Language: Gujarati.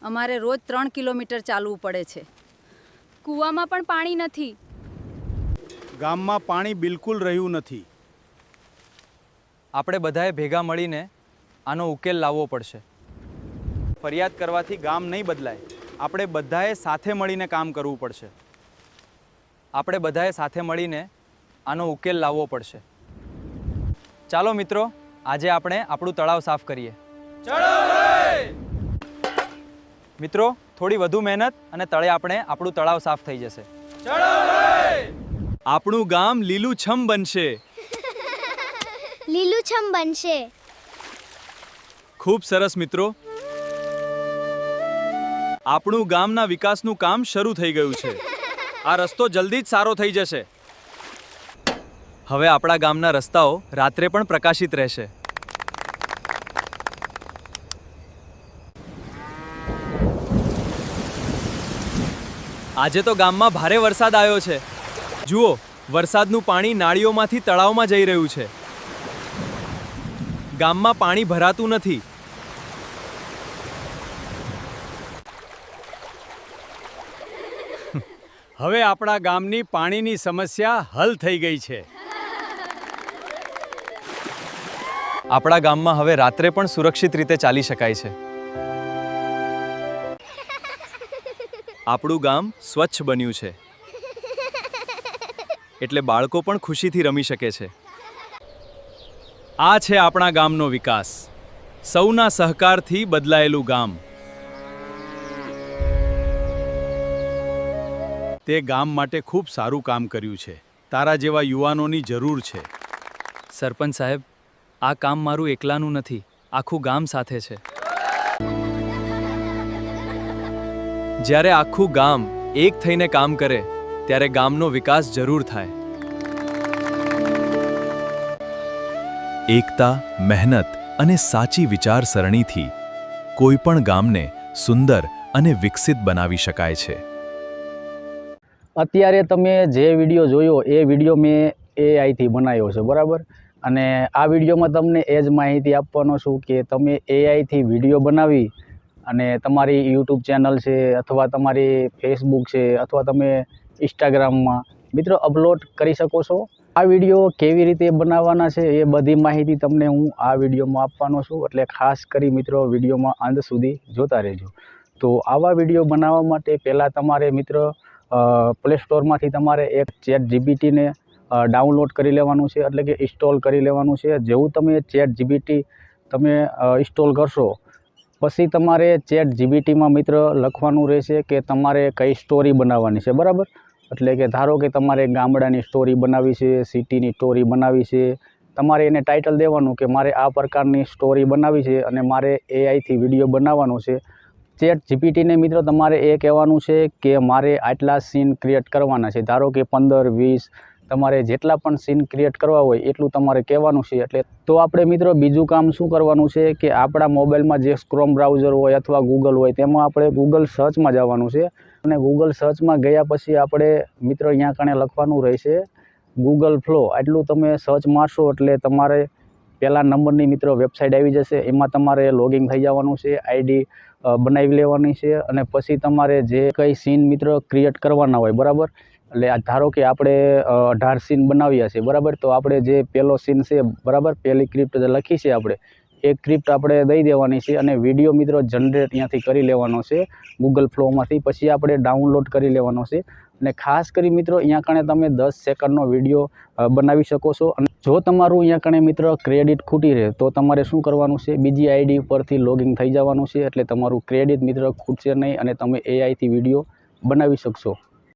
અમારે રોજ 3 કિલોમીટર ચાલવું પડે છે. કૂવામાં પણ પાણી નથી. ગામમાં પાણી બિલકુલ રહ્યું નથી. આપણે બધાએ ભેગા મળીને આનો ઉકેલ લાવવો પડશે. ફરિયાદ કરવાથી ગામ નહીં બદલાય. આપણે બધાએ સાથે મળીને કામ કરવું પડશે. આપણે બધાએ સાથે મળીને આનો ઉકેલ લાવવો પડશે. ચાલો મિત્રો, આજે આપણે આપણું તળાવ સાફ કરીએ. મિત્રો, થોડી વધુ મહેનત અને તળે આપણું તળાવ સાફ થઈ જશે. આપણું ગામ લીલુંછમ બનશે. લીલુંછમ બનશે. ખૂબ સરસ મિત્રો. આપણું ગામના વિકાસનું કામ શરૂ થઈ ગયું છે. આ રસ્તો જલ્દી જ સારો થઈ જશે. હવે આપણા ગામના રસ્તાઓ રાત્રે પણ પ્રકાશિત રહેશે. આજે તો ગામમાં ભારે વરસાદ આવ્યો છે. જુઓ, વરસાદનું પાણી નાળીઓમાંથી તળાવમાં જઈ રહ્યું છે. ગામમાં પાણી ભરાતું નથી. હવે આપણા ગામની પાણીની સમસ્યા હલ થઈ ગઈ છે. આપણા ગામમાં હવે રાત્રે પણ સુરક્ષિત રીતે ચાલી શકાય છે. આપણું ગામ સ્વચ્છ બન્યું છે, એટલે બાળકો પણ ખુશીથી રમી શકે છે. આ છે આપણા ગામનો વિકાસ. સૌના સહકારથી બદલાયેલું ગામ. તે ગામ માટે ખૂબ સારું કામ કર્યું છે. તારા જેવા યુવાનોની જરૂર છે. સરપંચ સાહેબ, આ કામ મારું એકલાનું નથી, આખું ગામ સાથે છે. જ્યારે આખું ગામ એક થઈને કામ કરે ત્યારે ગામનો વિકાસ જરૂર થાય. એકતા, મહેનત અને સાચી વિચારસરણીથી કોઈ પણ ગામને સુંદર અને વિકસિત બનાવી શકાય છે. અત્યારે તમે જે વિડીયો જોયો એ વિડીયો મેં એઆઈથી બનાવ્યો છે, બરાબર? અને આ વિડીયોમાં તમને એ જ માહિતી આપવાનો છું કે તમે એઆઈથી વિડીયો બનાવી અને તમારી યુટ્યુબ ચેનલ છે અથવા તમારી ફેસબુક છે અથવા તમે ઇન્સ્ટાગ્રામમાં મિત્રો અપલોડ કરી શકો છો. આ વિડીયો કેવી રીતે બનાવવાના છે એ બધી માહિતી તમને હું આ વિડીયોમાં આપવાનો છું, એટલે ખાસ કરી મિત્રો વિડીયોમાં અંત સુધી જોતા રહેજો. તો આવા વિડીયો બનાવવા માટે પહેલાં તમારે મિત્રો પ્લે સ્ટોરમાંથી તમારે એક ChatGPTને ડાઉનલોડ કરી લેવાનું છે, એટલે કે ઇન્સ્ટોલ કરી લેવાનું છે. જેવું તમે ChatGPT તમે ઇન્સ્ટોલ કરશો પછી તમારે ChatGPTમાં મિત્ર લખવાનું રહેશે કે તમારે કઈ સ્ટોરી બનાવવાની છે, બરાબર? એટલે કે ધારો કે તમારે ગામડાની સ્ટોરી બનાવી છે, સિટીની સ્ટોરી બનાવી છે. તમારે એને ટાઇટલ દેવાનું કે મારે આ પ્રકારની સ્ટોરી બનાવી છે અને મારે એઆઈથી વિડીયો બનાવવાનો છે. ChatGPTને મિત્રો તમારે એ કહેવાનું છે કે મારે આટલા સીન ક્રિએટ કરવાના છે. ધારો કે 15, 20 તમારે જેટલા પણ સીન ક્રિએટ કરવા હોય એટલું તમારે કહેવાનું છે. એટલે તો આપણે મિત્રો બીજું કામ શું કરવાનું છે કે આપણા મોબાઈલમાં જે ક્રોમ બ્રાઉઝર હોય અથવા ગૂગલ હોય તેમાં આપણે ગૂગલ સર્ચમાં જવાનું છે. અને ગૂગલ સર્ચમાં ગયા પછી આપણે મિત્રો અહીંયા કણે લખવાનું રહેશે ગૂગલ ફ્લો. આટલું તમે સર્ચ મારશો એટલે તમારે પહેલા નંબરની મિત્રો વેબસાઇટ આવી જશે. એમાં તમારે લોગિન થઈ જવાનું છે, આઈડી બનાવી લેવાની છે અને પછી તમારે જે કંઈ સીન મિત્રો ક્રિએટ કરવાના હોય, બરાબર? એટલે ધારો કે આપણે 18 સીન બનાવ્યા છે, બરાબર? તો આપણે જે પહેલો સીન છે, બરાબર, પહેલી ક્રિપ્ટ લખી છે આપણે એ ક્રિપ્ટ આપણે દઈ દેવાની છે અને વિડીયો મિત્રો જનરેટ અહીંયાથી કરી લેવાનો છે ગૂગલ ફ્લોમાંથી. પછી આપણે ડાઉનલોડ કરી લેવાનો છે અને ખાસ કરી મિત્રો અહીંયા કણે તમે 10 સેકન્ડનો વિડીયો બનાવી શકો છો. અને જો તમારું અહીંયા કણે મિત્રો ક્રેડિટ ખૂટી રહે તો તમારે શું કરવાનું છે, બીજી આઈડી પરથી લોગિન થઈ જવાનું છે. એટલે તમારું ક્રેડિટ મિત્રો ખૂટશે નહીં અને તમે એઆઈથી વિડીયો બનાવી શકશો.